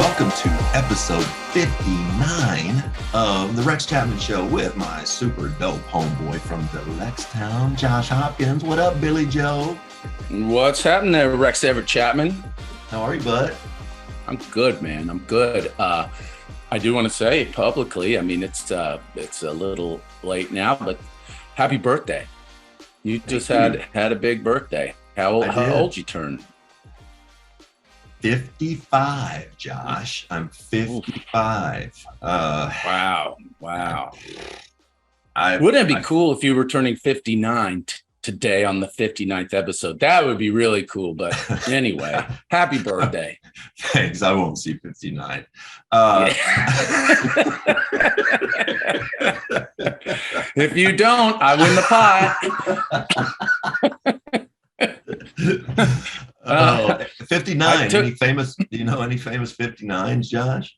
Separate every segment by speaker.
Speaker 1: Welcome to episode 59 of the Rex Chapman Show with my super dope homeboy from the Lextown, Josh Hopkins. What up, Billy Joe?
Speaker 2: What's happening there, Rex Chapman?
Speaker 1: How are you, bud?
Speaker 2: I'm good, man. I'm good. I do want to say publicly, I mean, it's a little late now, but happy birthday. You just had a big birthday. How old you turned?
Speaker 1: 55, Josh. I'm 55.
Speaker 2: Wow. Wouldn't it be cool if you were turning 59 today on the 59th episode? That would be really cool. But anyway, happy birthday.
Speaker 1: Thanks. I won't see 59.
Speaker 2: If you don't, I win the pot.
Speaker 1: 59. Any famous? Do you know any famous 59s, Josh?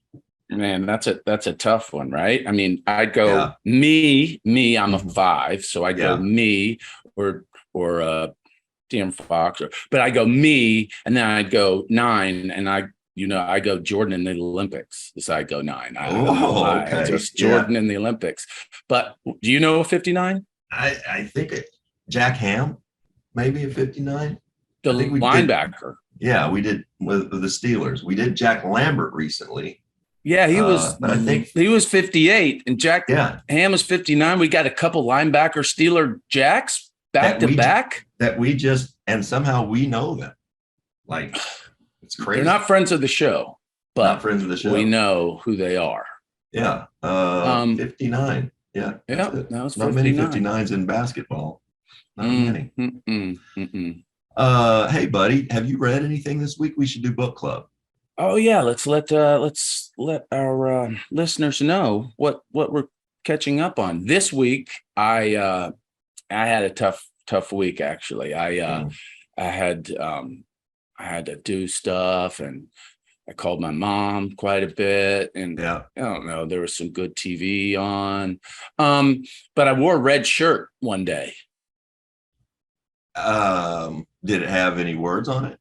Speaker 2: Man, that's a tough one, right? I mean, I'd go me. I'm a 5, so I go me or DM Fox, but I go me, and then I'd go 9, and I go Jordan in the Olympics. So I go 9.
Speaker 1: Okay.
Speaker 2: Just Jordan in the Olympics. But do you know 59?
Speaker 1: I think Jack Ham, maybe a 59.
Speaker 2: The linebacker.
Speaker 1: We did with the Steelers. We did Jack Lambert recently.
Speaker 2: Yeah, he was.
Speaker 1: But I think
Speaker 2: he was 58, and Jack Ham was 59. We got a couple linebacker Steeler Jacks back to back.
Speaker 1: That we just and somehow we know them. Like it's crazy.
Speaker 2: They're not friends of the show, but
Speaker 1: not friends of the show.
Speaker 2: We know who they are.
Speaker 1: Yeah. 59. Yeah.
Speaker 2: Yeah. That was 59.
Speaker 1: Not many 59s in basketball. Not many. Hey, buddy, have you read anything this week? We should do book club.
Speaker 2: Oh yeah, let's let our listeners know what we're catching up on this week. I had a tough week actually. I had to do stuff, and I called my mom quite a bit, and I don't know, there was some good TV on, but I wore a red shirt one day.
Speaker 1: Did it have any words on it?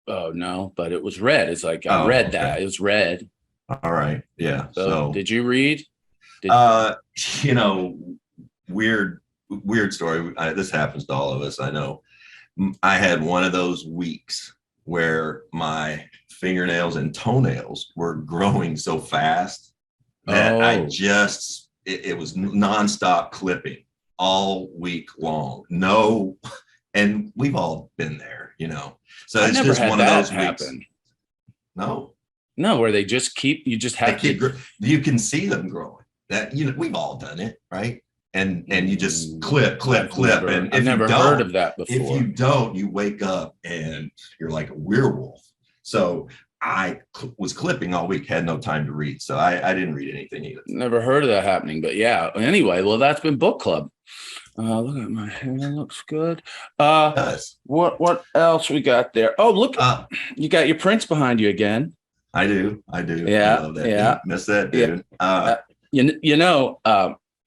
Speaker 2: Oh no, but it was red. It's like I read that. It was red.
Speaker 1: All right. Yeah.
Speaker 2: So did you read?
Speaker 1: Weird story. This happens to all of us. I know. I had one of those weeks where my fingernails and toenails were growing so fast that it was nonstop clipping all week long. No. And we've all been there, So it's just one of those weeks. No,
Speaker 2: where they just you
Speaker 1: can see them growing. That we've all done it, right? And you just clip. And
Speaker 2: I've never heard of that before.
Speaker 1: If you don't, you wake up and you're like a werewolf. So I was clipping all week, had no time to read, so I didn't read anything either.
Speaker 2: Never heard of that happening, but yeah. Anyway, well, that's been book club. Look at my hair; looks good. What else we got there? Oh, look, you got your Prince behind you again.
Speaker 1: I do.
Speaker 2: Yeah,
Speaker 1: I love that. Miss that, dude.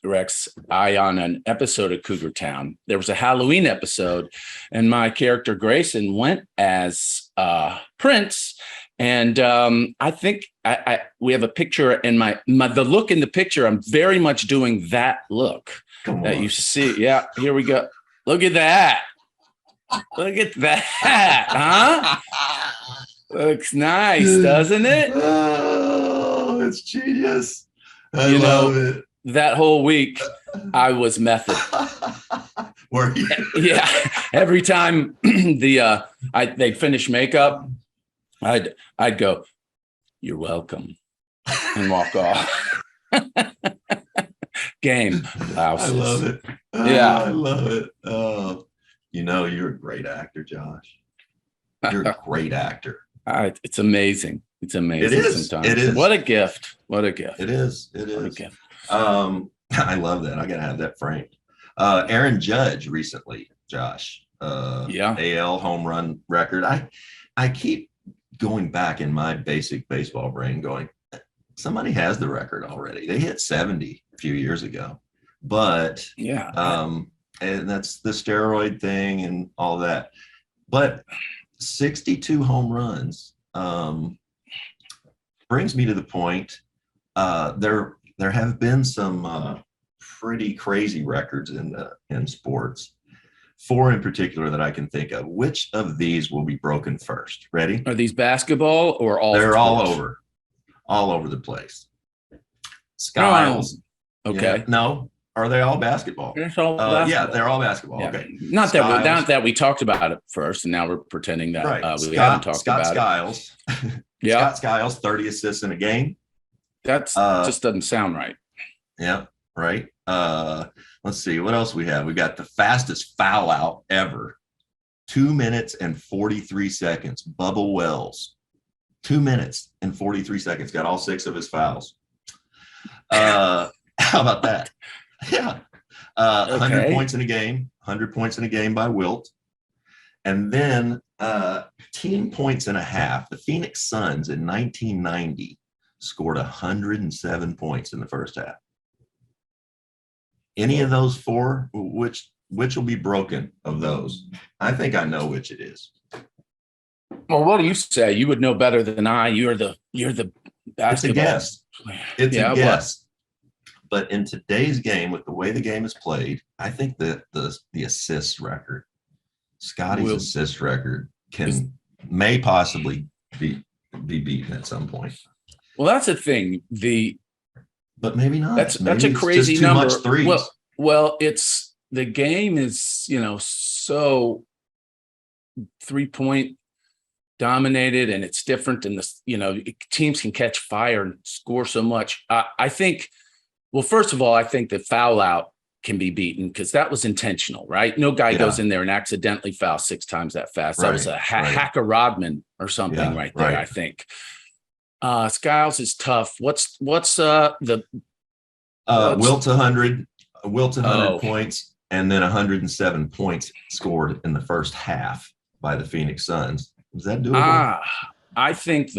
Speaker 2: Rex, on an episode of Cougar Town, there was a Halloween episode, and my character Grayson went as Prince. And I think we have a picture in the look in the picture. I'm very much doing that look that you see. Yeah, here we go. Look at that. Look at that. Huh? Looks nice, doesn't it?
Speaker 1: Oh, it's genius. I love it.
Speaker 2: That whole week, I was method.
Speaker 1: Were you?
Speaker 2: Yeah. Every time they'd finish makeup, I'd go, "You're welcome," and walk off. Game. Blouses.
Speaker 1: I love it. I love it. Oh, you're a great actor, Josh. You're a great actor.
Speaker 2: It's amazing. It's amazing.
Speaker 1: It is.
Speaker 2: Sometimes.
Speaker 1: It is.
Speaker 2: What a gift.
Speaker 1: It is.
Speaker 2: What a gift.
Speaker 1: I love that. I gotta have that framed. Aaron Judge recently, Josh. AL home run record. I keep going back in my basic baseball brain going, somebody has the record already. They hit 70 a few years ago. But and that's the steroid thing and all that. But 62 home runs. brings me to the point. There have been some pretty crazy records in sports. 4 in particular that I can think of. Which of these will be broken first? Ready?
Speaker 2: Are these basketball or all?
Speaker 1: They're
Speaker 2: sports?
Speaker 1: all over the place. Skiles.
Speaker 2: Oh, okay.
Speaker 1: Yeah, no, are they all basketball?
Speaker 2: It's all basketball.
Speaker 1: Yeah, they're all basketball.
Speaker 2: Yeah.
Speaker 1: Okay.
Speaker 2: Not that we talked about it first, and now we're pretending that
Speaker 1: Right.
Speaker 2: we haven't talked
Speaker 1: Scott
Speaker 2: about
Speaker 1: Skiles.
Speaker 2: it. Yeah,
Speaker 1: Scott Skiles, 30 assists in a game.
Speaker 2: that's just doesn't sound right.
Speaker 1: Yeah, right. Let's see what else we have. We got the fastest foul out ever. 2 minutes and 43 seconds. Bubba Wells. 2 minutes and 43 seconds. Got all 6 of his fouls. How about that? Yeah. 100 points in a game. 100 points in a game by Wilt. And then team points and a half. The Phoenix Suns in 1990 scored 107 points in the first half. Any of those 4, which will be broken of those? I think I know which it is.
Speaker 2: Well, what do you say? You would know better than I. You're the basketball.
Speaker 1: It's a guess. It's a guess.
Speaker 2: But
Speaker 1: But in today's game, with the way the game is played, I think that the assist record, Scotty's assist record, may possibly be beaten at some point.
Speaker 2: Well, that's the thing.
Speaker 1: But maybe not.
Speaker 2: That's
Speaker 1: maybe
Speaker 2: a crazy
Speaker 1: just too
Speaker 2: number.
Speaker 1: much threes.
Speaker 2: Well, it's the game is so 3-point dominated, and it's different. And teams can catch fire and score so much. I think. Well, first of all, I think the foul out can be beaten because that was intentional, right? No guy goes in there and accidentally fouls 6 times that fast. That was a Hacker Rodman or something right there, I think. Skiles is tough. What's the
Speaker 1: Wilt 100 points, and then 107 points scored in the first half by the Phoenix Suns. Is that doable?
Speaker 2: I think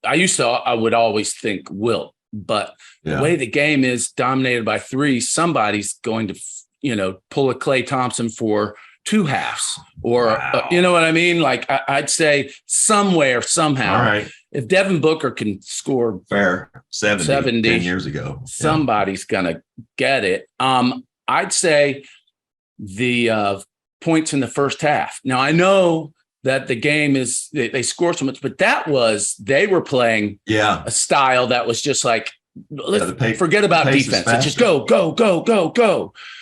Speaker 2: I would always think Wilt, but the way the game is dominated by 3, somebody's going to pull a Klay Thompson for 2 halves, or you know what I mean? Like I'd say somewhere, somehow.
Speaker 1: All right.
Speaker 2: If Devin Booker can score 70
Speaker 1: 10 years ago,
Speaker 2: somebody's gonna get it. I'd say the points in the first half. Now I know that the game is they score so much, but they were playing a style that was just like, forget about defense and just go.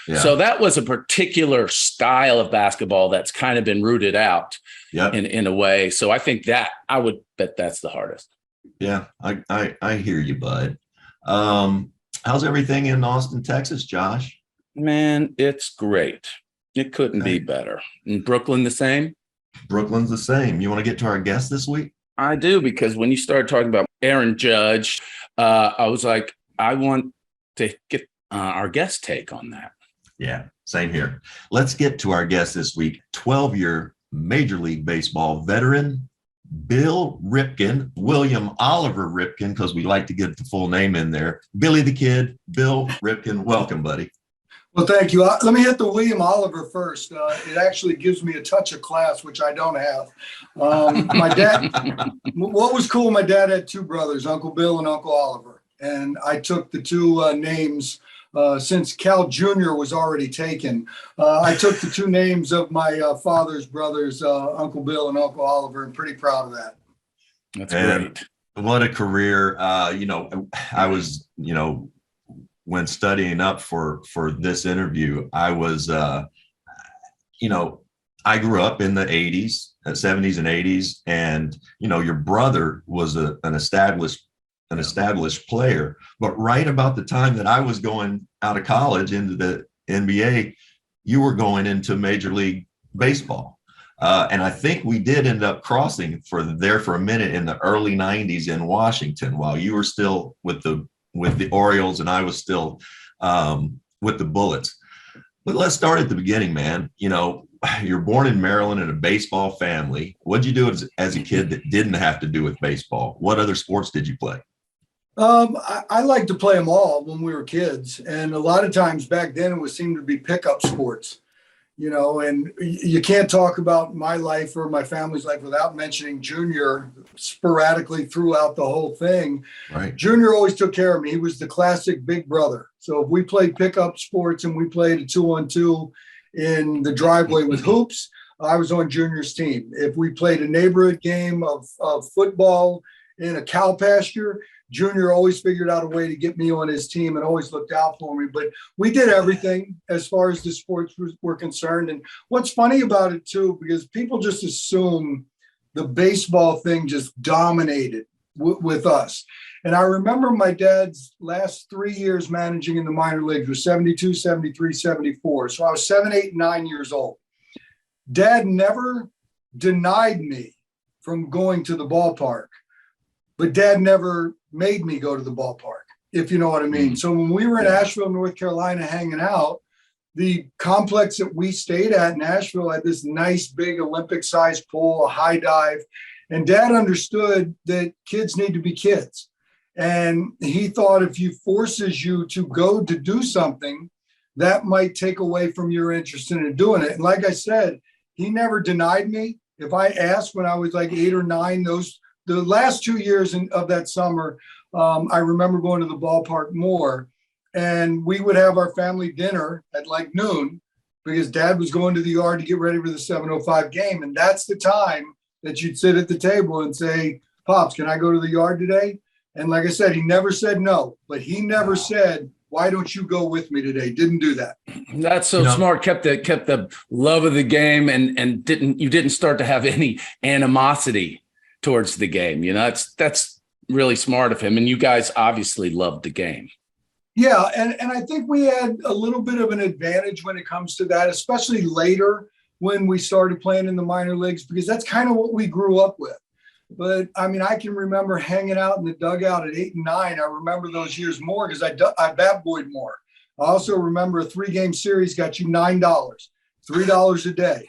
Speaker 2: Yeah. So that was a particular style of basketball that's kind of been rooted out in a way. So I think that I would bet that's the hardest.
Speaker 1: Yeah, I hear you, bud. How's everything in Austin, Texas, Josh?
Speaker 2: Man, it's great. It couldn't be better. In Brooklyn, the same?
Speaker 1: Brooklyn's the same. You want to get to our guest this week?
Speaker 2: I do, because when you started talking about Aaron Judge, I was like, I want to get our guest take on that.
Speaker 1: Yeah, same here. Let's get to our guest this week. 12-year Major League Baseball veteran, Bill Ripken, William Oliver Ripken, because we like to get the full name in there. Billy the Kid, Bill Ripken. Welcome, buddy.
Speaker 3: Well, thank you. Let me hit the William Oliver first. It actually gives me a touch of class, which I don't have. My dad, what was cool, my dad had 2 brothers, Uncle Bill and Uncle Oliver. And I took the 2 names since Cal Jr. was already taken. I took the 2 names of my father's brothers, Uncle Bill and Uncle Oliver. I'm pretty proud of that.
Speaker 2: That's great.
Speaker 1: What a career. I was, when studying up for this interview, I was, I grew up in the 80s, 70s and 80s. And, your brother was an established player. But right about the time that I was going out of college into the NBA, you were going into Major League Baseball. And I think we did end up crossing for a minute in the early 90s in Washington, while you were still with the Orioles and I was still with the Bullets. But let's start at the beginning, man. You're born in Maryland in a baseball family. What'd you do as a kid that didn't have to do with baseball? What other sports did you play?
Speaker 3: I like to play them all when we were kids. And a lot of times back then it seemed to be pickup sports. and you can't talk about my life or my family's life without mentioning Junior sporadically throughout the whole thing.
Speaker 1: Right.
Speaker 3: Junior always took care of me. He was the classic big brother. So if we played pickup sports and we played a 2-on-2 in the driveway with hoops, I was on Junior's team. If we played a neighborhood game of football in a cow pasture, Junior always figured out a way to get me on his team and always looked out for me. But we did everything as far as the sports were concerned. And what's funny about it, too, because people just assume the baseball thing just dominated with us. And I remember my dad's last 3 years managing in the minor leagues was 72, 73, 74. So I was 7, 8, 9 years old. Dad never denied me from going to the ballpark, but Dad never made me go to the ballpark, if you know what I mean. So when we were in Asheville, North Carolina, hanging out, the complex that we stayed at in Asheville had this nice big Olympic-sized pool, a high dive, and Dad understood that kids need to be kids. And he thought if he forces you to go to do something, that might take away from your interest in doing it. And like I said, he never denied me. If I asked when I was like 8 or 9, the last 2 years of that summer, I remember going to the ballpark more, and we would have our family dinner at like noon because Dad was going to the yard to get ready for the 7:05 game. And that's the time that you'd sit at the table and say, Pops, can I go to the yard today? And like I said, he never said no, but he never said, why don't you go with me today? Didn't do that.
Speaker 2: That's so smart. Kept the love of the game and you didn't start to have any animosity towards the game. That's really smart of him. And you guys obviously loved the game.
Speaker 3: Yeah. And I think we had a little bit of an advantage when it comes to that, especially later when we started playing in the minor leagues, because that's kind of what we grew up with. But I mean, I can remember hanging out in the dugout at 8 and 9. I remember those years more because I bat boyed more. I also remember a 3-game series got you $9, $3 a day.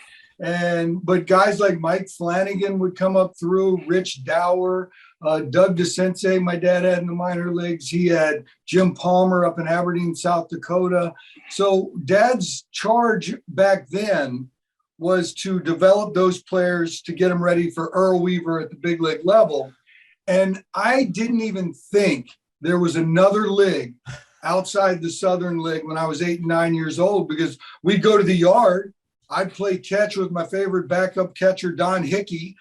Speaker 3: But guys like Mike Flanagan would come up through, Rich Dower, Doug DeSense, my dad had in the minor leagues. He had Jim Palmer up in Aberdeen, South Dakota. So Dad's charge back then was to develop those players to get them ready for Earl Weaver at the big league level. And I didn't even think there was another league outside the Southern League when I was 8 and 9 years old, because we'd go to the yard. I'd play catch with my favorite backup catcher, Don Hickey.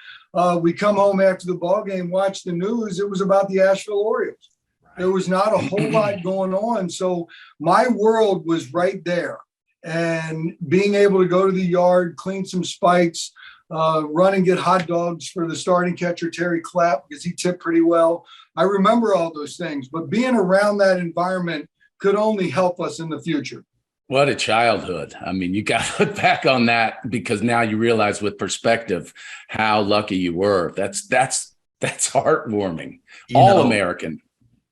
Speaker 3: We come home after the ball game, watch the news. It was about the Asheville Orioles. There was not a whole lot going on. So my world was right there. And being able to go to the yard, clean some spikes, run and get hot dogs for the starting catcher, Terry Clapp, because he tipped pretty well. I remember all those things, but being around that environment could only help us in the future.
Speaker 2: What a childhood. I mean, you got to look back on that because now you realize with perspective how lucky you were. That's heartwarming. All American.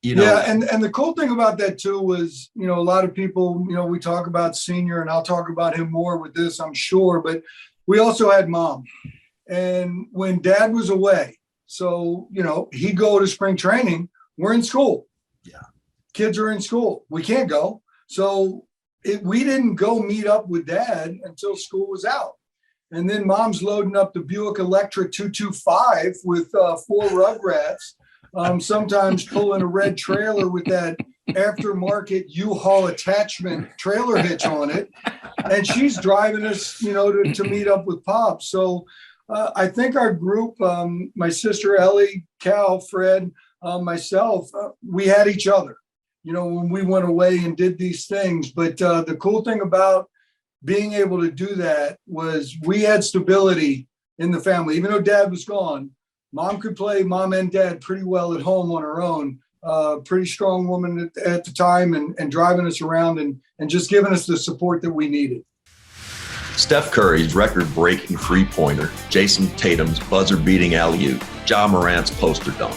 Speaker 3: Yeah, and the cool thing about that too was, a lot of people, we talk about Senior, and I'll talk about him more with this, I'm sure, but we also had Mom. And when Dad was away, so, he'd go to spring training, we're in school.
Speaker 1: Yeah.
Speaker 3: Kids are in school. We can't go. So we didn't go meet up with Dad until school was out. And then Mom's loading up the Buick Electra 225 with 4 Rugrats. Sometimes pulling a red trailer with that aftermarket U-Haul attachment trailer hitch on it. And she's driving us, to meet up with Pops. So I think our group, my sister Ellie, Cal, Fred, myself, we had each other, when we went away and did these things. But the cool thing about being able to do that was we had stability in the family. Even though Dad was gone, Mom could play Mom and Dad pretty well at home on her own. Pretty strong woman at the time and driving us around and just giving us the support that we needed.
Speaker 1: Steph Curry's record-breaking three-pointer, Jason Tatum's buzzer-beating alley-oop, Ja Morant's poster dunk.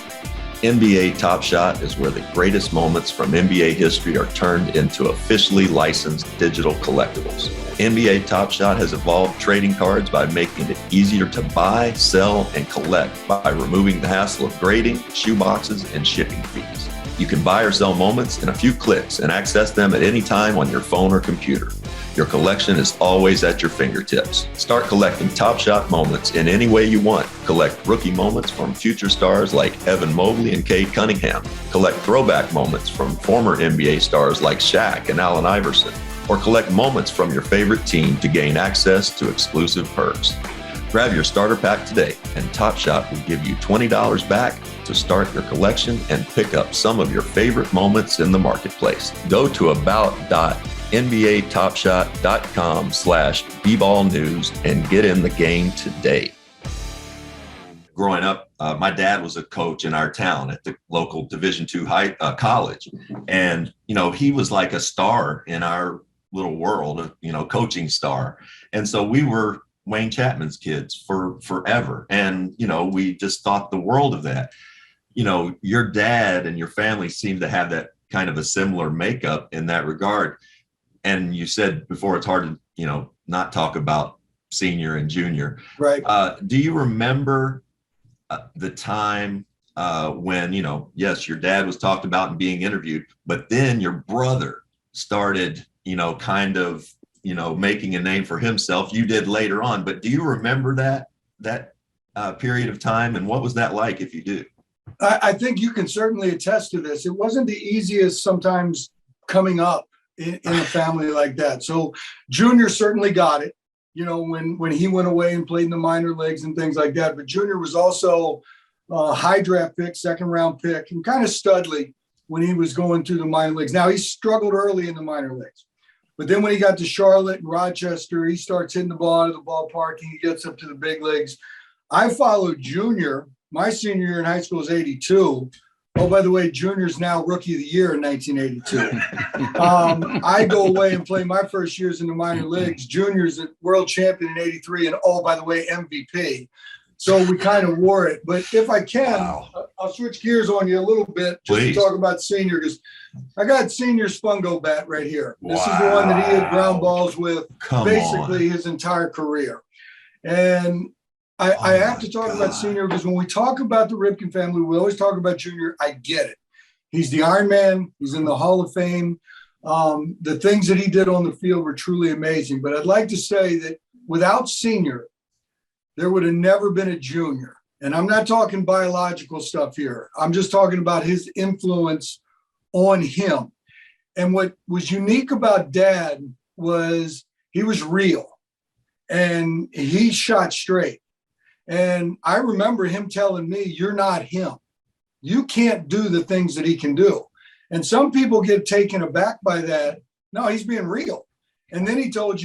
Speaker 1: NBA Top Shot is where the greatest moments from NBA history are turned into officially licensed digital collectibles. NBA Top Shot has evolved trading cards by making it easier to buy, sell, and collect by removing the hassle of grading, shoeboxes, and shipping fees. You can buy or sell moments in a few clicks and access them at any time on your phone or computer. Your collection is always at your fingertips. Start collecting Top Shot moments in any way you want. Collect rookie moments from future stars like Evan Mobley and Cade Cunningham. Collect throwback moments from former NBA stars like Shaq and Allen Iverson. Or collect moments from your favorite team to gain access to exclusive perks. Grab your starter pack today, and Top Shot will give you $20 back to start your collection and pick up some of your favorite moments in the marketplace. Go to about.nbatopshot.com/bballnews and get in the game today. Growing up, my dad was a coach in our town at the local Division II college. And, he was like a star in our little world, coaching star. And so we were Wayne Chapman's kids for forever. And, we just thought the world of that. Your dad and your family seem to have that kind of a similar makeup in that regard. And you said before, it's hard to, not talk about senior and junior.
Speaker 3: Right.
Speaker 1: Do you remember the time when, yes, your dad was talked about and being interviewed, but then your brother started, kind of, making a name for himself? You did later on, but do you remember that period of time, and what was that like, if you do?
Speaker 3: I think you can certainly attest to this. It wasn't the easiest sometimes coming up in a family like that. So Junior certainly got it, when he went away and played in the minor leagues and things like that. But Junior was also a high draft pick, second round pick, and kind of studly when he was going through the minor leagues. Now, he struggled early in the minor leagues. But then when he got to Charlotte and Rochester, he starts hitting the ball out of the ballpark and he gets up to the big leagues. I followed Junior. My senior year in high school was 82. Oh, by the way, Junior's now Rookie of the Year in 1982. I go away and play my first years in the minor leagues. Junior's a world champion in 83, and oh, by the way, MVP. So we kind of wore it. But if I can, I'll switch gears on you a little bit just to talk about senior, because I got senior Spungo bat right here. This is the one that he had ground balls with basically his entire career. And I have to talk about senior because when we talk about the Ripken family, we always talk about junior. I get it. He's the Iron Man. He's in the Hall of Fame. The things that he did on the field were truly amazing. But I'd like to say that without senior, there would have never been a junior. And I'm not talking biological stuff here. I'm just talking about his influence on him. And what was unique about Dad was he was real and he shot straight. And I remember him telling me, "You're not him. You can't do the things that he can do." And some people get taken aback by that. No, he's being real. And then he told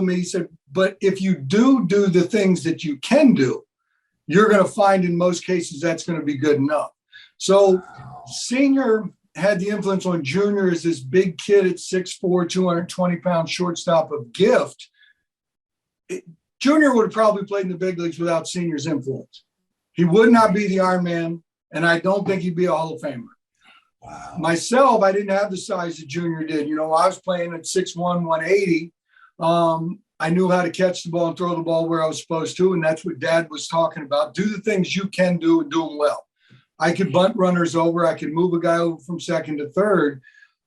Speaker 3: me, he said, "But if you do the things that you can do, you're going to find in most cases that's going to be good enough." So senior had the influence on junior as this big kid at 6'4", 220-pound shortstop of gift. Junior would have probably played in the big leagues without senior's influence. He would not be the Iron Man, and I don't think he'd be a Hall of Famer. Wow. Myself, I didn't have the size that Junior did. I was playing at 6'1", 180. I knew how to catch the ball and throw the ball where I was supposed to, and that's what Dad was talking about. Do the things you can do and do them well. I could bunt runners over. I could move a guy over from second to third.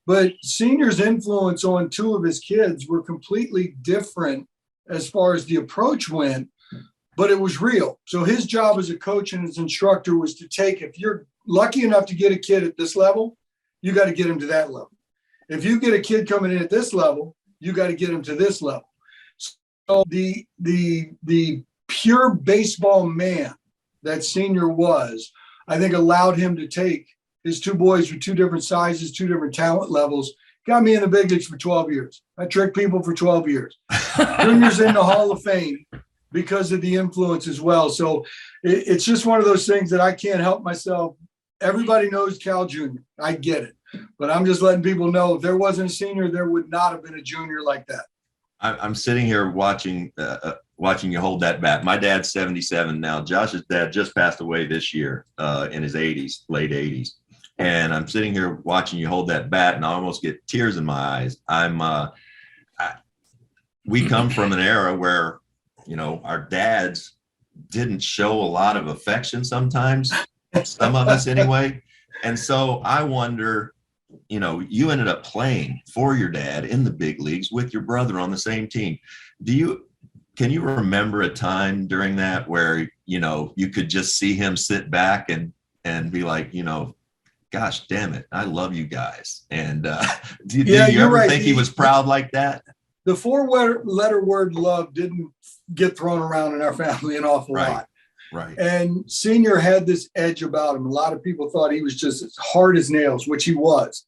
Speaker 3: But senior's influence on two of his kids were completely different as far as the approach went, but it was real. So his job as a coach and as instructor was to take, if you're lucky enough to get a kid at this level, you got to get him to that level. If you get a kid coming in at this level, you got to get him to this level. So the pure baseball man that senior was, I think allowed him to take his two boys with two different sizes, two different talent levels, got me in the big leagues for 12 years. I tricked people for 12 years. Junior's in the Hall of Fame because of the influence as well. So it's just one of those things that I can't help myself. Everybody knows Cal Jr. I get it. But I'm just letting people know if there wasn't a senior, there would not have been a junior like that.
Speaker 1: I'm sitting here watching you hold that bat. My dad's 77 now. Josh's dad just passed away this year in his 80s, late 80s. And I'm sitting here watching you hold that bat, and I almost get tears in my eyes. We come from an era where, our dads didn't show a lot of affection sometimes, some of us anyway. And so I wonder, you ended up playing for your dad in the big leagues with your brother on the same team. Can you remember a time during that where, you could just see him sit back and be like, gosh, damn it, I love you guys. And did you ever
Speaker 3: right.
Speaker 1: think he was proud like that?
Speaker 3: The 4-letter word love didn't get thrown around in our family an awful lot.
Speaker 1: Right.
Speaker 3: And Senior had this edge about him. A lot of people thought he was just as hard as nails, which he was.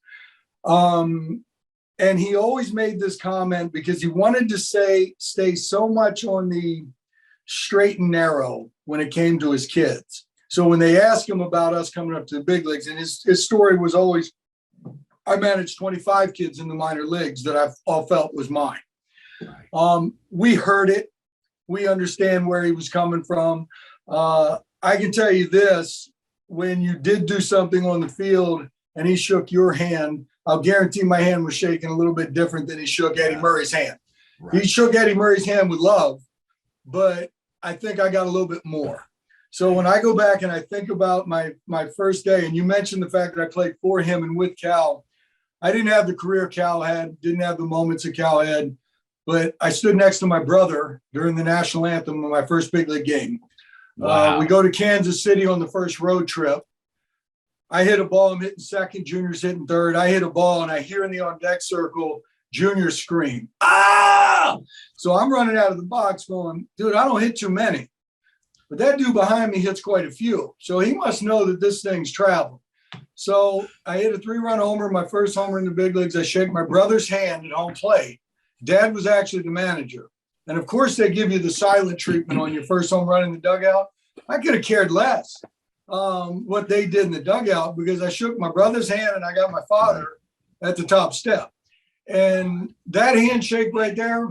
Speaker 3: And he always made this comment because he wanted to stay so much on the straight and narrow when it came to his kids. So when they asked him about us coming up to the big leagues, and his story was always, I managed 25 kids in the minor leagues that I all felt was mine. Right. We heard it. We understand where he was coming from. I can tell you this, when you did do something on the field and he shook your hand, I'll guarantee my hand was shaking a little bit different than he shook Eddie Murray's hand. Right. He shook Eddie Murray's hand with love, but I think I got a little bit more. So when I go back and I think about my first day, and you mentioned the fact that I played for him and with Cal, I didn't have the career Cal had, didn't have the moments that Cal had, but I stood next to my brother during the national anthem of my first big league game. Wow. We go to Kansas City on the first road trip. I hit a ball, I'm hitting second, Junior's hitting third. I hit a ball and I hear in the on deck circle, Junior scream, ah! So I'm running out of the box going, dude, I don't hit too many. But that dude behind me hits quite a few. So he must know that this thing's traveling. So I hit a 3-run homer, my first homer in the big leagues. I shake my brother's hand at home plate. Dad was actually the manager. And of course, they give you the silent treatment on your first home run in the dugout. I could have cared less what they did in the dugout because I shook my brother's hand and I got my father at the top step. And that handshake right there,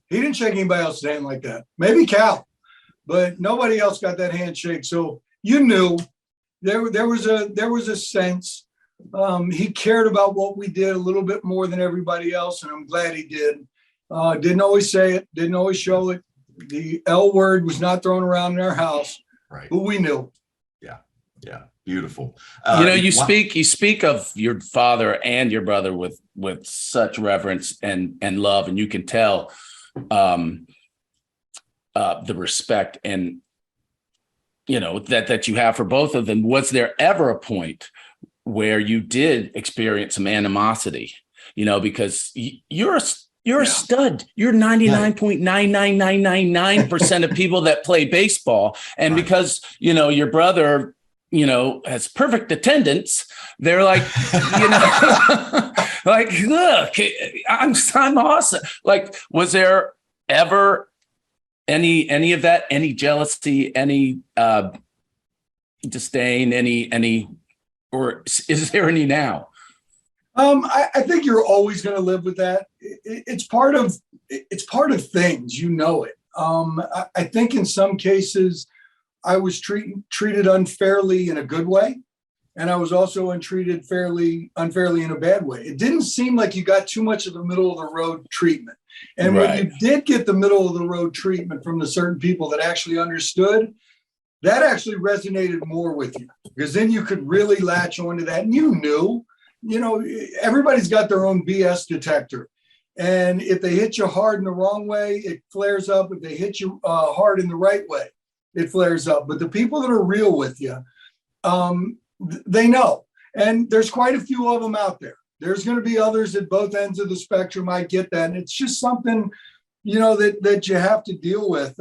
Speaker 3: he didn't shake anybody else's hand like that. Maybe Cal, but nobody else got that handshake. So you knew there was a sense he cared about what we did a little bit more than everybody else, and I'm glad he did. Didn't always say it, didn't always show it. The L word was not thrown around in our house, right? But we knew.
Speaker 1: Yeah, beautiful.
Speaker 2: You speak of your father and your brother with such reverence and love, and you can tell the respect and that you have for both of them. Was there ever a point where you did experience some animosity? Because you're a stud. You're 99.99999% of people that play baseball. And because, your brother, has perfect attendance, they're like, like, look, I'm awesome. Like, was there ever any of that, any jealousy, any disdain, any, or is there any now?
Speaker 3: I think you're always going to live with that. It's part of things, it. I think in some cases I was treated unfairly in a good way. And I was also treated unfairly in a bad way. It didn't seem like you got too much of the middle of the road treatment. And when you did get the middle of the road treatment from the certain people that actually understood, that actually resonated more with you, because then you could really latch onto that. And you knew, everybody's got their own BS detector. And if they hit you hard in the wrong way, it flares up. If they hit you hard in the right way, it flares up. But the people that are real with you, they know. And there's quite a few of them out there. There's going to be others at both ends of the spectrum. I get that. And it's just something, that you have to deal with.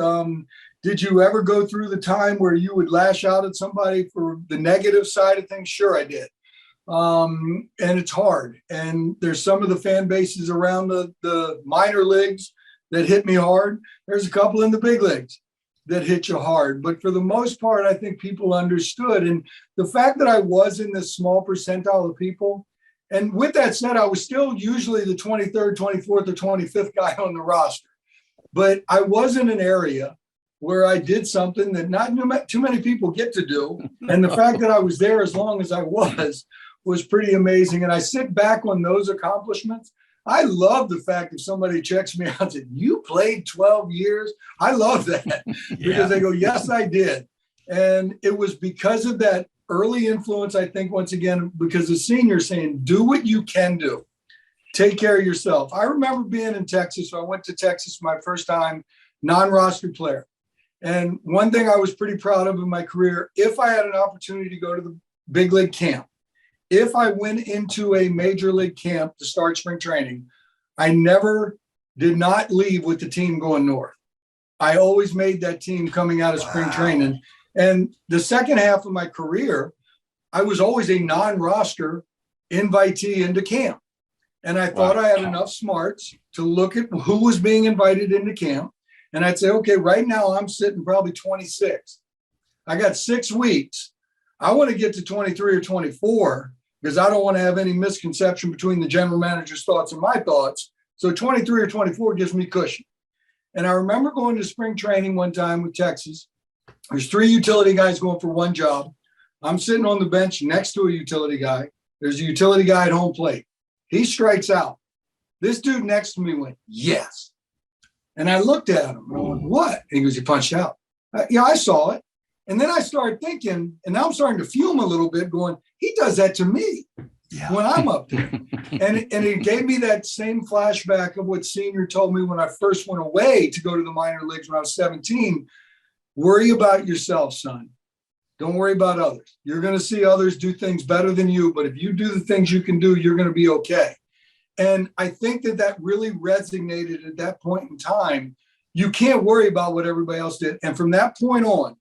Speaker 3: Did you ever go through the time where you would lash out at somebody for the negative side of things? Sure, I did. And it's hard. And there's some of the fan bases around the minor leagues that hit me hard. There's a couple in the big leagues that hit you hard. But for the most part, I think people understood. And the fact that I was in this small percentile of people, and with that said, I was still usually the 23rd, 24th, or 25th guy on the roster. But I was in an area where I did something that not too many people get to do. And the fact that I was there as long as I was pretty amazing. And I sit back on those accomplishments. I love the fact if somebody checks me out and said, you played 12 years. I love that because they go, yes, I did. And it was because of that early influence, I think, once again, because the senior saying, do what you can do. Take care of yourself. I remember being in Texas. So I went to Texas my first time, non-roster player. And one thing I was pretty proud of in my career, if I had an opportunity to go to the big league camp, if I went into a major league camp to start spring training, I did not leave with the team going north. I always made that team coming out of spring training. And the second half of my career, I was always a non-roster invitee into camp. And I thought I had enough smarts to look at who was being invited into camp. And I'd say, okay, right now I'm sitting probably 26. I got 6 weeks. I want to get to 23 or 24 because I don't want to have any misconception between the general manager's thoughts and my thoughts. So 23 or 24 gives me cushion. And I remember going to spring training one time with Texas. There's 3 utility guys going for one job. I'm sitting on the bench next to a utility guy. There's a utility guy at home plate. He strikes out. This dude next to me went, yes. And I looked at him. I went, what? And he goes, you punched out. Yeah, I saw it. And then I started thinking, and now I'm starting to fume a little bit going, he does that to me when I'm up there. And it gave me that same flashback of what Senior told me when I first went away to go to the minor leagues when I was 17. Worry about yourself, son. Don't worry about others. You're going to see others do things better than you, but if you do the things you can do, you're going to be okay. And I think that really resonated at that point in time. You can't worry about what everybody else did. And from that point on,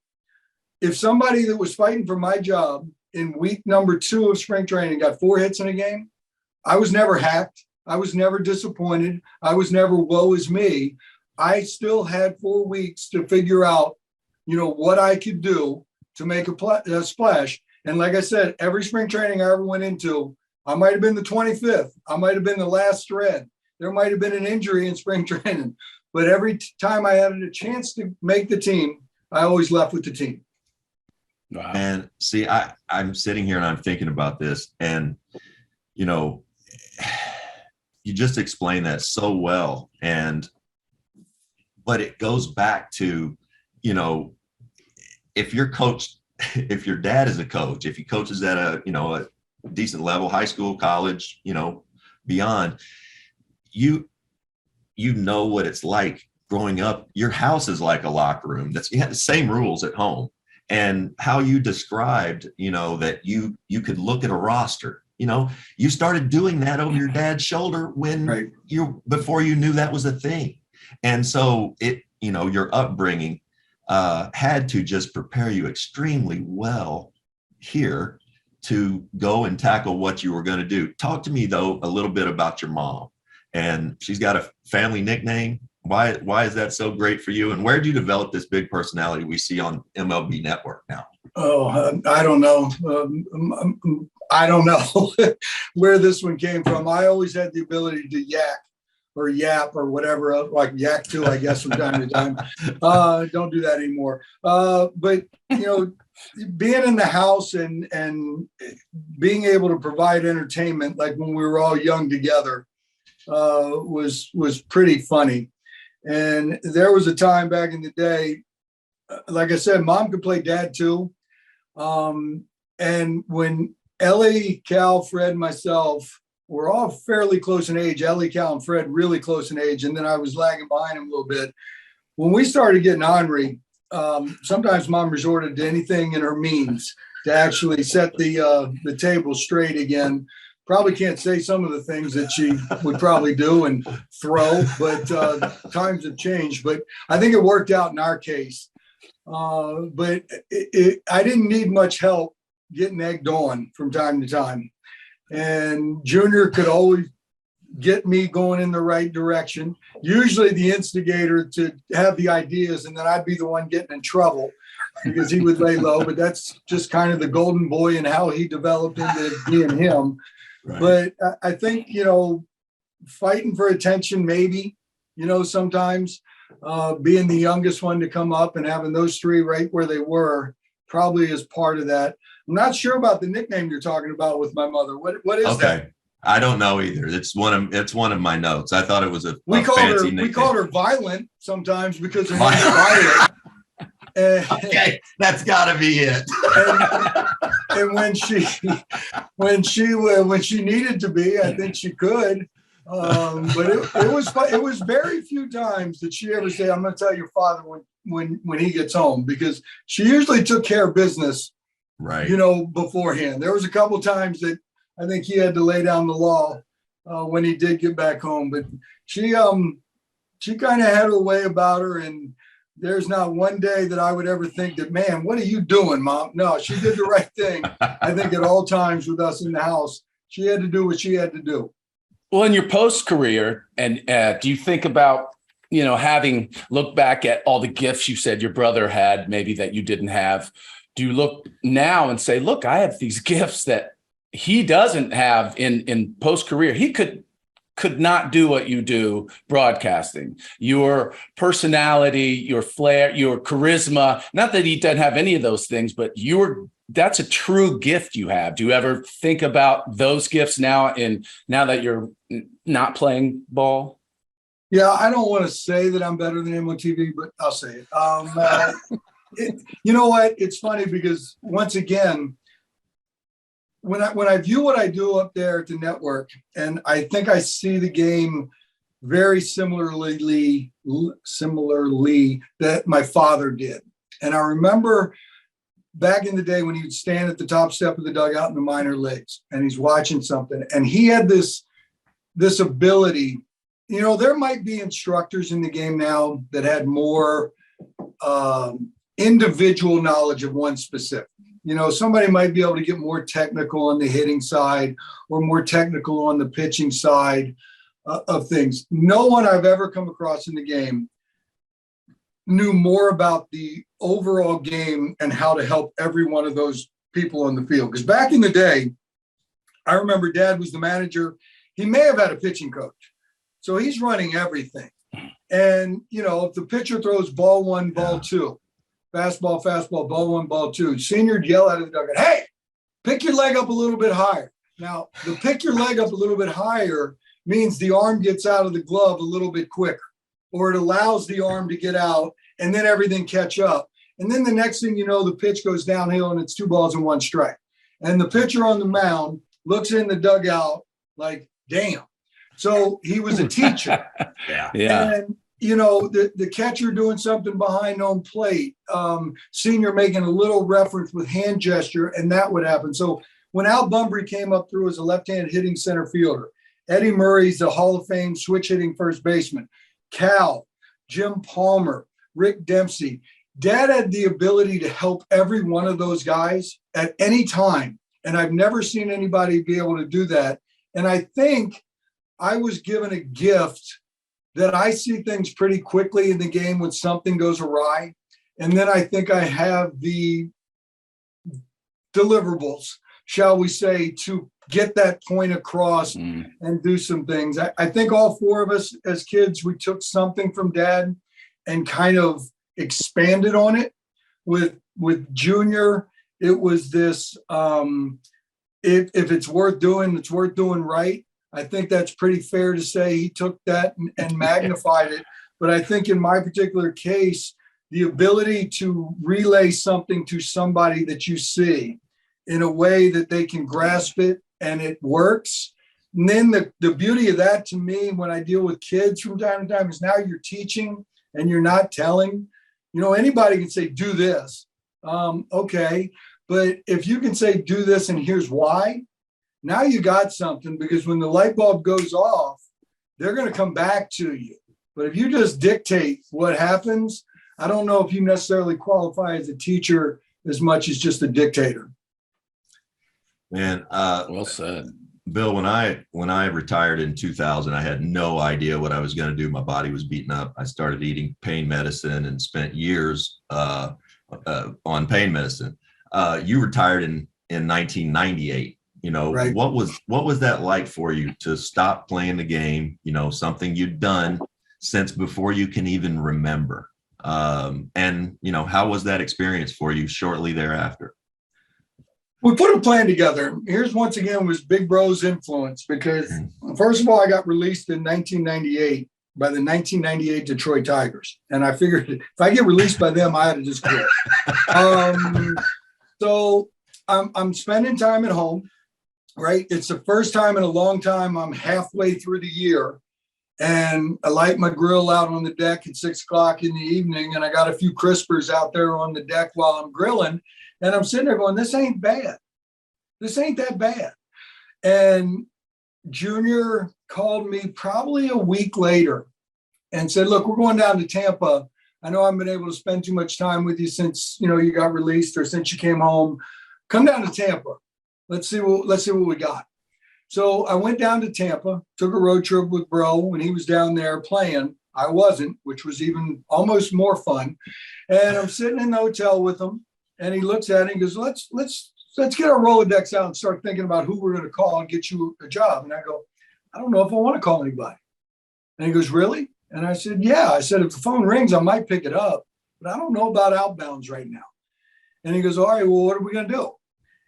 Speaker 3: if somebody that was fighting for my job in week number 2 of spring training got 4 hits in a game, I was never hacked. I was never disappointed. I was never woe is me. I still had 4 weeks to figure out, what I could do to make a splash. And like I said, every spring training I ever went into, I might have been the 25th. I might have been the last thread. There might have been an injury in spring training. But every time I had a chance to make the team, I always left with the team.
Speaker 1: Wow. And see, I'm sitting here and I'm thinking about this. And, you just explained that so well. But it goes back to, if your dad is a coach, if he coaches at a decent level, high school, college, beyond, you know what it's like growing up. Your house is like a locker room. You have the same rules at home. And how you described, that you could look at a roster, you started doing that over your dad's shoulder when before you knew that was a thing. And so your upbringing had to just prepare you extremely well here to go and tackle what you were going to do. Talk to me, though, a little bit about your mom. And she's got a family nickname. Why is that so great for you? And where did you develop this big personality we see on MLB Network now?
Speaker 3: Oh, I don't know. I don't know where this one came from. I always had the ability to yak or yap or whatever, like yak too, I guess, from time to time. Don't do that anymore. But, being in the house and being able to provide entertainment, like when we were all young together, was pretty funny. And there was a time back in the day, like I said, Mom could play dad too. And when Ellie, Cal, Fred, and myself were all fairly close in age, Ellie, Cal, and Fred really close in age, and then I was lagging behind him a little bit. When we started getting ornery, sometimes Mom resorted to anything in her means to actually set the table straight again. Probably can't say some of the things that she would probably do and throw, but times have changed. But I think it worked out in our case. But I didn't need much help getting egged on from time to time. And Junior could always get me going in the right direction. Usually the instigator to have the ideas, and then I'd be the one getting in trouble because he would lay low. But that's just kind of the golden boy and how he developed into being him. Right. But I think, fighting for attention, maybe, sometimes being the youngest one to come up and having those 3 right where they were probably is part of that. I'm not sure about the nickname you're talking about with my mother. What is that?
Speaker 1: I don't know either. It's one of my notes. I thought it was a
Speaker 3: fancy nickname. We called her Violent sometimes because her name is Violet.
Speaker 1: Okay, that's got to be it.
Speaker 3: and when she needed to be, I think she could. But it was fun. It was very few times that she ever said, "I'm going to tell your father when he gets home," because she usually took care of business,
Speaker 1: right?
Speaker 3: Beforehand. There was a couple times that I think he had to lay down the law when he did get back home. But she kind of had her way about her, and there's not one day that I would ever think that, man, what are you doing, Mom? No, she did the right thing. I think at all times with us in the house, she had to do what she had to do.
Speaker 2: Well, in your post career, and do you think about, having looked back at all the gifts you said your brother had, maybe that you didn't have? Do you look now and say, look, I have these gifts that he doesn't have in post career? He could not do what you do broadcasting. Your personality, your flair, your charisma, not that he doesn't have any of those things, but that's a true gift you have. Do you ever think about those gifts now that you're not playing ball?
Speaker 3: Yeah, I don't want to say that I'm better than him on TV, but I'll say it. You know what? It's funny because once again, when I view what I do up there at the network, and I think I see the game very similarly that my father did. And I remember back in the day when he would stand at the top step of the dugout in the minor leagues and he's watching something, and he had this ability. There might be instructors in the game now that had more individual knowledge of one specific. Somebody might be able to get more technical on the hitting side or more technical on the pitching side of things. No one I've ever come across in the game knew more about the overall game and how to help every one of those people on the field. Because back in the day, I remember Dad was the manager. He may have had a pitching coach. So he's running everything. And, if the pitcher throws ball one, ball two, fastball, ball one, ball two, senior would yell out of the dugout, "Hey, pick your leg up a little bit higher." Now, the pick your leg up a little bit higher means the arm gets out of the glove a little bit quicker, or it allows the arm to get out and then everything catch up. And then the next thing you know, the pitch goes downhill and it's 2 balls and 1 strike. And the pitcher on the mound looks in the dugout like, damn. So he was a teacher.
Speaker 2: Yeah.
Speaker 3: And the catcher doing something behind home plate, senior making a little reference with hand gesture, and that would happen. So when Al Bunbury came up through as a left-hand hitting center fielder, Eddie Murray's a Hall of Fame switch hitting first baseman, Cal, Jim Palmer, Rick Dempsey. Dad had the ability to help every one of those guys at any time. And I've never seen anybody be able to do that. And I think I was given a gift that I see things pretty quickly in the game when something goes awry. And then I think I have the deliverables, shall we say, to get that point across and do some things. I think all 4 of us as kids, we took something from Dad and kind of expanded on it. With Junior, it was this, if it's worth doing, it's worth doing right. I think that's pretty fair to say. He took that and magnified it. But I think in my particular case, the ability to relay something to somebody that you see in a way that they can grasp it and it works. And then the beauty of that to me, when I deal with kids from time to time, is now you're teaching and you're not telling. Anybody can say, do this. Okay. But if you can say, do this and here's why, now you got something, because when the light bulb goes off, they're going to come back to you. But if you just dictate what happens, I don't know if you necessarily qualify as a teacher as much as just a dictator.
Speaker 1: Man,
Speaker 2: well said.
Speaker 1: Bill, when I retired in 2000, I had no idea what I was going to do. My body was beaten up. I started eating pain medicine and spent years on pain medicine. You retired in 1998. Right. What was that like for you to stop playing the game? Something you'd done since before you can even remember. And how was that experience for you shortly thereafter?
Speaker 3: We put a plan together. Here's once again was Big Bro's influence, because first of all, I got released in 1998 by the 1998 Detroit Tigers. And I figured if I get released by them, I had to just quit. So I'm spending time at home, right? It's the first time in a long time I'm halfway through the year, and I light my grill out on the deck at 6 o'clock in the evening, and I got a few crispers out there on the deck while I'm grilling, and I'm sitting there going, this ain't bad. This ain't that bad. And Junior called me probably a week later and said, look, we're going down to Tampa. I know I haven't been able to spend too much time with you since, you got released or since you came home. Come down to Tampa. Let's see what we got. So I went down to Tampa, took a road trip with bro when he was down there playing. I wasn't, which was even almost more fun. And I'm sitting in the hotel with him, and he looks at it and goes, let's get our Rolodex out and start thinking about who we're going to call and get you a job. And I go, I don't know if I want to call anybody. And he goes, really? And I said, yeah. I said, if the phone rings, I might pick it up, but I don't know about outbounds right now. And he goes, all right, well, what are we going to do?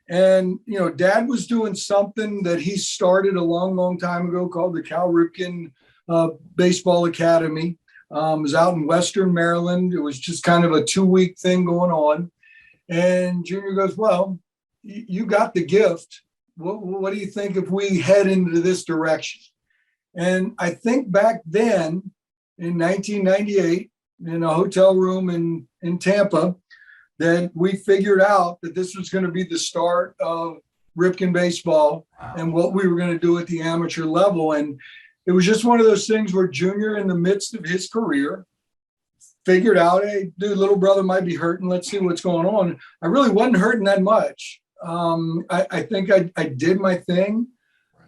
Speaker 3: And, Dad was doing something that he started a long, long time ago called the Cal Ripken Baseball Academy. It was out in Western Maryland. It was just kind of a 2-week thing going on. And Junior goes, well, you got the gift. What do you think if we head into this direction? And I think back then in 1998 in a hotel room in Tampa, that we figured out that this was going to be the start of Ripken baseball and what we were going to do at the amateur level. And it was just one of those things where Junior, in the midst of his career, figured out, hey, dude, little brother might be hurting. Let's see what's going on. I really wasn't hurting that much. I think I did my thing.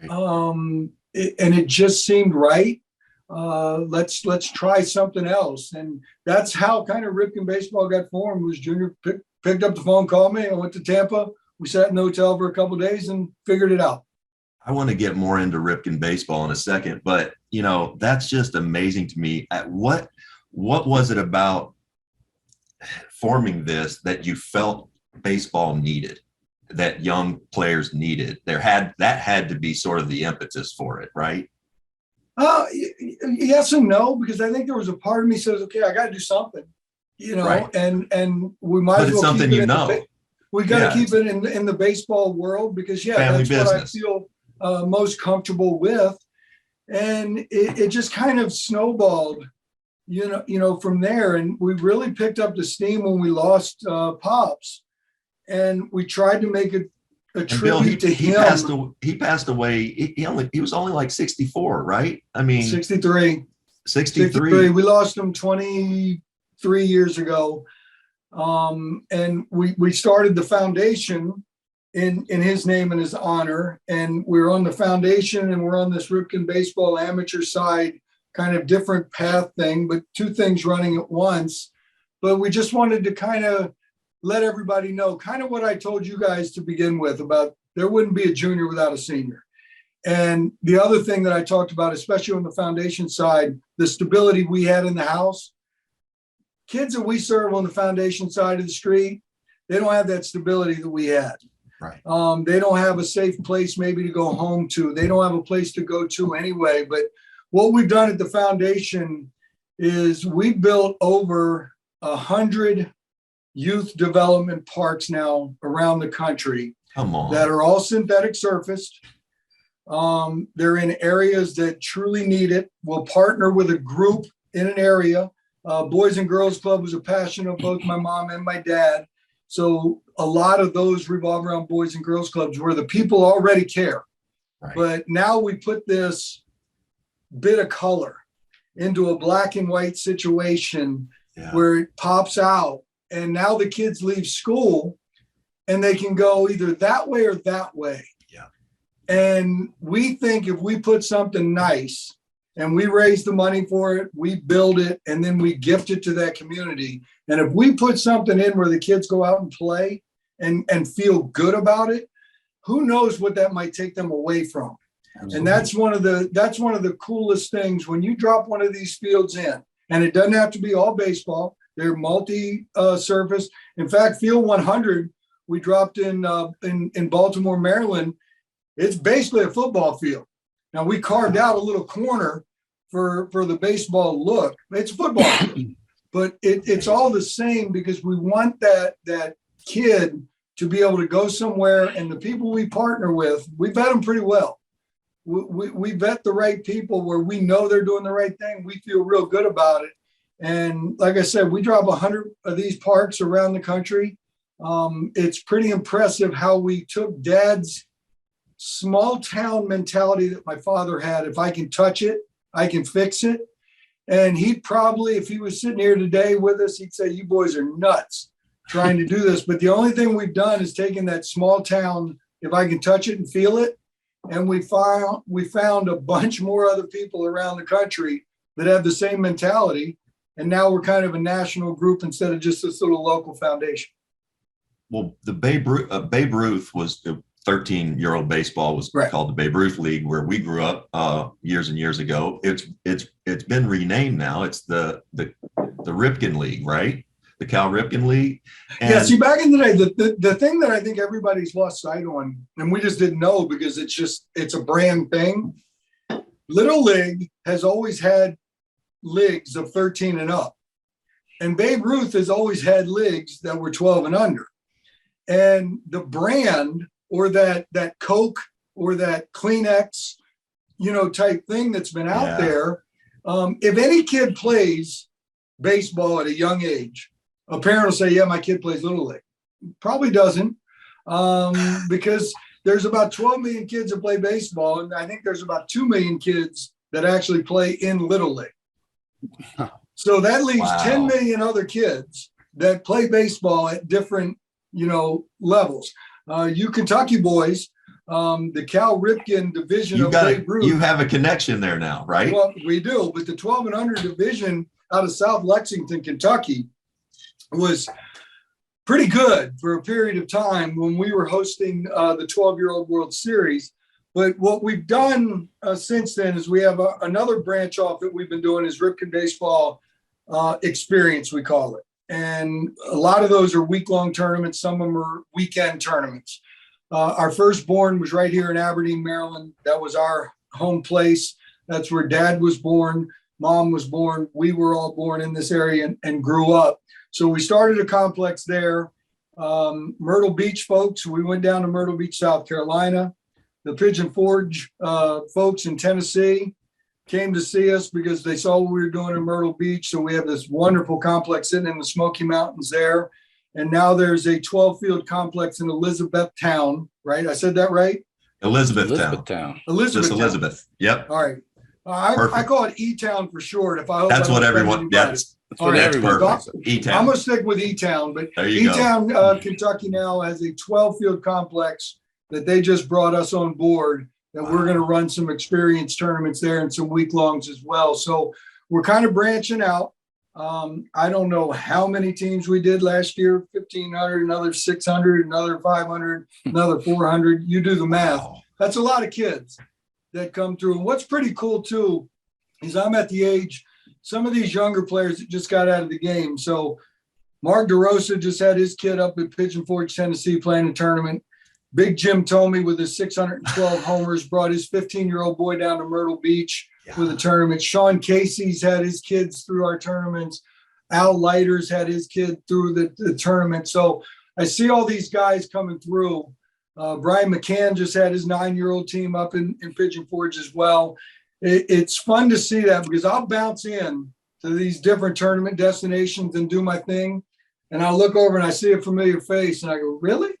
Speaker 3: Right. And it just seemed right. Let's try something else. And that's how kind of Ripken baseball got formed. Was Junior picked up the phone, called me. I went to Tampa. We sat in the hotel for a couple of days and figured it out.
Speaker 1: I want to get more into Ripken baseball in a second, but that's just amazing to me. What was it about forming this that you felt baseball needed, that young players needed? That had to be sort of the impetus for it, right?
Speaker 3: Yes and no, because I think there was a part of me says, okay, I got to do something, right. and we might as well
Speaker 1: something
Speaker 3: keep it we got to keep it in the baseball world because
Speaker 1: family
Speaker 3: that's
Speaker 1: business.
Speaker 3: What I feel most comfortable with. And it just kind of snowballed, from there. And we really picked up the steam when we lost Pops, and we tried to make it a tribute to him.
Speaker 1: He passed away. He was only like 64, right? I mean,
Speaker 3: 63.
Speaker 1: 63.
Speaker 3: We lost him 23 years ago. And we started the foundation in his name and his honor. And we're on the foundation, and we're on this Ripken baseball amateur side, kind of different path thing, but two things running at once. But we just wanted to kind of let everybody know kind of what I told you guys to begin with about there wouldn't be a junior without a senior. And the other thing that I talked about, especially on the foundation side, the stability we had in the house. Kids that we serve on the foundation side of the street, they don't have that stability that we had.
Speaker 1: Right.
Speaker 3: They don't have a safe place maybe to go home to. They don't have a place to go to anyway. But what we've done at the foundation is we built over 100 youth development parks now around the country.
Speaker 1: Come on.
Speaker 3: That are all synthetic surfaced. They're in areas that truly need it. We'll partner with a group in an area. Boys and Girls Club was a passion of both my mom and my dad. So a lot of those revolve around Boys and Girls Clubs where the people already care. Right. But now we put this bit of color into a black and white situation where it pops out. And now the kids leave school and they can go either that way or that way.
Speaker 1: Yeah.
Speaker 3: And we think if we put something nice and we raise the money for it, we build it, and then we gift it to that community. And if we put something in where the kids go out and play and feel good about it, who knows what that might take them away from. Absolutely. And that's one of the coolest things when you drop one of these fields in, and it doesn't have to be all baseball. They're multi-surface. In fact, Field 100, we dropped in Baltimore, Maryland. It's basically a football field. Now, we carved out a little corner for the baseball look. It's a football field, but it's all the same because we want that kid to be able to go somewhere, and the people we partner with, we vet them pretty well. We vet the right people where we know they're doing the right thing. We feel real good about it. And like I said, we drop 100 of these parks around the country. It's pretty impressive how we took Dad's small town mentality that my father had. If I can touch it, I can fix it. And he'd probably, if he was sitting here today with us, he'd say, you boys are nuts trying to do this. But the only thing we've done is taken that small town, if I can touch it and feel it. And we found a bunch more other people around the country that have the same mentality. And now we're kind of a national group instead of just this little local foundation.
Speaker 1: Well, the Babe Ruth was the 13-year-old baseball was called the Babe Ruth League, where we grew up years and years ago. It's been renamed now. It's the Ripken League, right? The Cal Ripken League. And
Speaker 3: yeah, see, back in the day, the thing that I think everybody's lost sight on, and we just didn't know because it's a brand thing. Little League has always had leagues of 13 and up. And Babe Ruth has always had leagues that were 12 and under. And the brand, or that Coke or that Kleenex, type thing that's been out there. If any kid plays baseball at a young age, a parent will say, yeah, my kid plays Little League. Probably doesn't, because there's about 12 million kids that play baseball. And I think there's about 2 million kids that actually play in Little League. So that leaves 10 million other kids that play baseball at different, levels. You Kentucky boys, the Cal Ripken division of Babe Ruth.
Speaker 1: You have a connection there now, right?
Speaker 3: Well, we do, but the 12 and under division out of South Lexington, Kentucky was pretty good for a period of time when we were hosting the 12-year-old World Series. But what we've done since then is we have another branch off that we've been doing is Ripken Baseball Experience, we call it. And a lot of those are week-long tournaments. Some of them are weekend tournaments. Our firstborn was right here in Aberdeen, Maryland. That was our home place. That's where Dad was born. Mom was born. We were all born in this area and grew up. So we started a complex there. Myrtle Beach folks, we went down to Myrtle Beach, South Carolina. The Pigeon Forge folks in Tennessee came to see us because they saw what we were doing in Myrtle Beach. So we have this wonderful complex sitting in the Smoky Mountains there. And now there's a 12-field complex in Elizabethtown, right? I said that right?
Speaker 1: Elizabethtown. Elizabeth. Yep.
Speaker 3: All right. I call it E-Town for short.
Speaker 1: That's what everyone. That's perfect. E-Town.
Speaker 3: I'm gonna stick with E-Town, but E-Town, Kentucky now has a 12-field complex that they just brought us on board. That we're going to run some experience tournaments there and some week-longs as well. So we're kind of branching out. I don't know how many teams we did last year, 1,500, another 600, another 500, another 400. You do the math. That's a lot of kids that come through. And what's pretty cool too is I'm at the age, some of these younger players that just got out of the game. So Mark DeRosa just had his kid up at Pigeon Forge, Tennessee playing a tournament. Big Jim Tomey with his 612 homers brought his 15-year-old boy down to Myrtle Beach with a tournament. Sean Casey's had his kids through our tournaments. Al Leiter's had his kid through the tournament. So I see all these guys coming through. Brian McCann just had his 9-year-old team up in Pigeon Forge as well. It's fun to see that because I'll bounce in to these different tournament destinations and do my thing. And I'll look over and I see a familiar face and I go, really?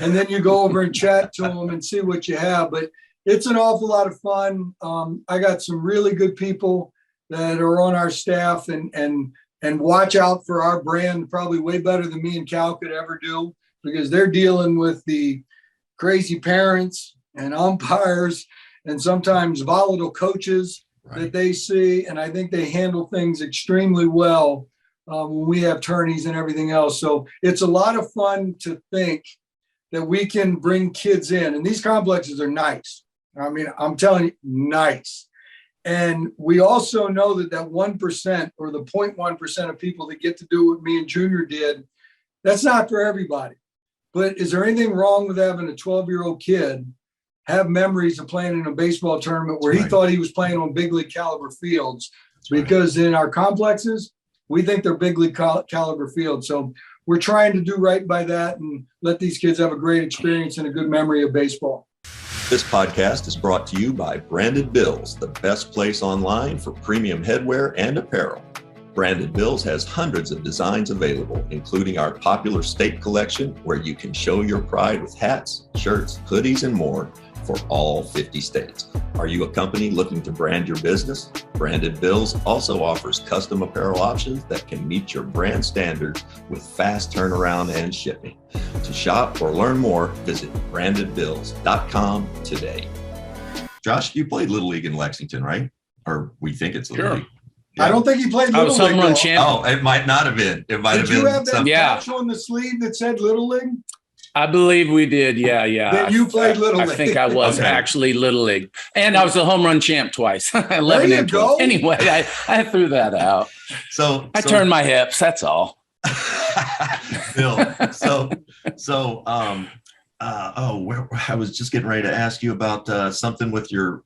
Speaker 3: And then you go over and chat to them and see what you have. But it's an awful lot of fun. I got some really good people that are on our staff and watch out for our brand probably way better than me and Cal could ever do because they're dealing with the crazy parents and umpires and sometimes volatile coaches that they see. And I think they handle things extremely well when we have tourneys and everything else. So it's a lot of fun to think that we can bring kids in. And these complexes are nice. I mean, I'm telling you, nice. And we also know that 1% or the 0.1% of people that get to do what me and Junior did, that's not for everybody. But is there anything wrong with having a 12-year-old kid have memories of playing in a baseball tournament where he thought he was playing on big league caliber fields? Because in our complexes, we think they're big league caliber fields. So we're trying to do right by that and let these kids have a great experience and a good memory of baseball.
Speaker 1: This podcast is brought to you by Branded Bills, the best place online for premium headwear and apparel. Branded Bills has hundreds of designs available, including our popular state collection, where you can show your pride with hats, shirts, hoodies, and more for all 50 states. Are you a company looking to brand your business? Branded Bills also offers custom apparel options that can meet your brand standards with fast turnaround and shipping. To shop or learn more, visit brandedbills.com today. Josh, you played Little League in Lexington, right? Or we think it's Little League.
Speaker 3: Yeah. I don't think he played
Speaker 2: Little League. I was Homerun champion.
Speaker 1: Oh, it might not have been. It might have been.
Speaker 3: Did you have that patch on the sleeve that said Little League?
Speaker 2: I believe we did. Yeah.
Speaker 3: Then you played Little League.
Speaker 2: I think I was actually Little League. And I was a home run champ twice. 11
Speaker 3: there you go.
Speaker 2: Anyway, I threw that out.
Speaker 1: So
Speaker 2: I turned my hips. That's all.
Speaker 1: Bill, I was just getting ready to ask you about something with your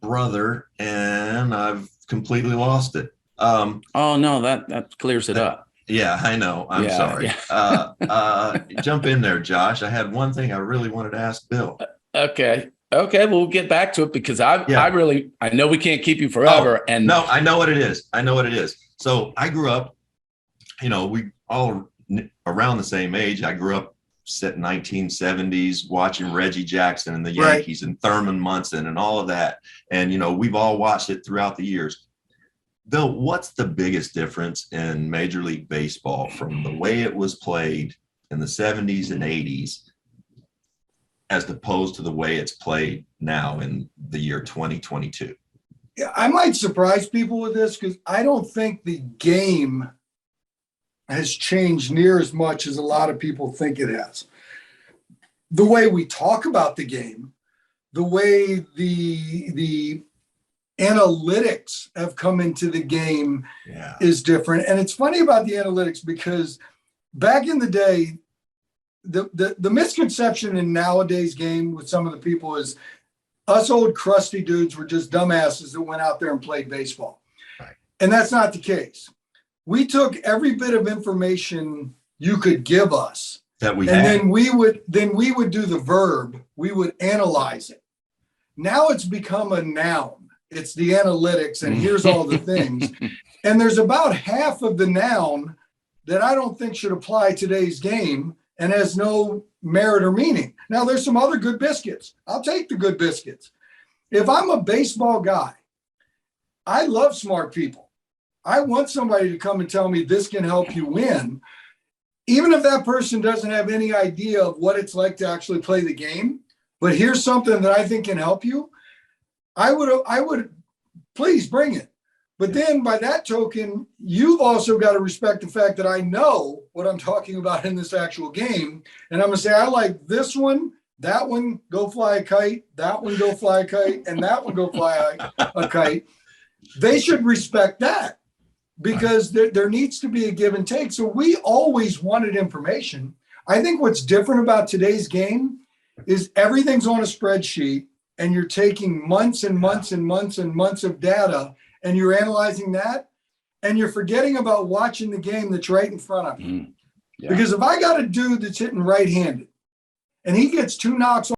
Speaker 1: brother, and I've completely lost it.
Speaker 2: Oh no, that clears it up.
Speaker 1: Yeah, I know. I'm sorry. Yeah. Jump in there, Josh. I had one thing I really wanted to ask Bill.
Speaker 2: Okay, we'll get back to it because I know we can't keep you forever. And
Speaker 1: no, I know what it is. So I grew up, we all around the same age. I grew up set 1970s watching Reggie Jackson and the Yankees and Thurman Munson and all of that. And, we've all watched it throughout the years. Bill, what's the biggest difference in Major League Baseball from the way it was played in the 70s and 80s as opposed to the way it's played now in the year 2022?
Speaker 3: Yeah, I might surprise people with this because I don't think the game has changed near as much as a lot of people think it has. The way we talk about the game, the way the analytics have come into the game is different. And it's funny about the analytics because back in the day, the misconception in nowadays game with some of the people is us old crusty dudes were just dumbasses that went out there and played baseball. Right. And that's not the case. We took every bit of information you could give us then we would do the verb. We would analyze it. Now it's become a noun. It's the analytics, and here's all the things. And there's about half of the noun that I don't think should apply today's game and has no merit or meaning. Now, there's some other good biscuits. I'll take the good biscuits. If I'm a baseball guy, I love smart people. I want somebody to come and tell me this can help you win. Even if that person doesn't have any idea of what it's like to actually play the game, but here's something that I think can help you, I would please bring it. But then by that token, you've also got to respect the fact that I know what I'm talking about in this actual game. And I'm going to say, I like this one, that one, go fly a kite, that one, go fly a kite, and that one, go fly a kite. They should respect that because there needs to be a give and take. So we always wanted information. I think what's different about today's game is everything's on a spreadsheet. And you're taking months and months and months and months of data and you're analyzing that and you're forgetting about watching the game that's right in front of you. Because if I got a dude that's hitting right-handed and he gets two knocks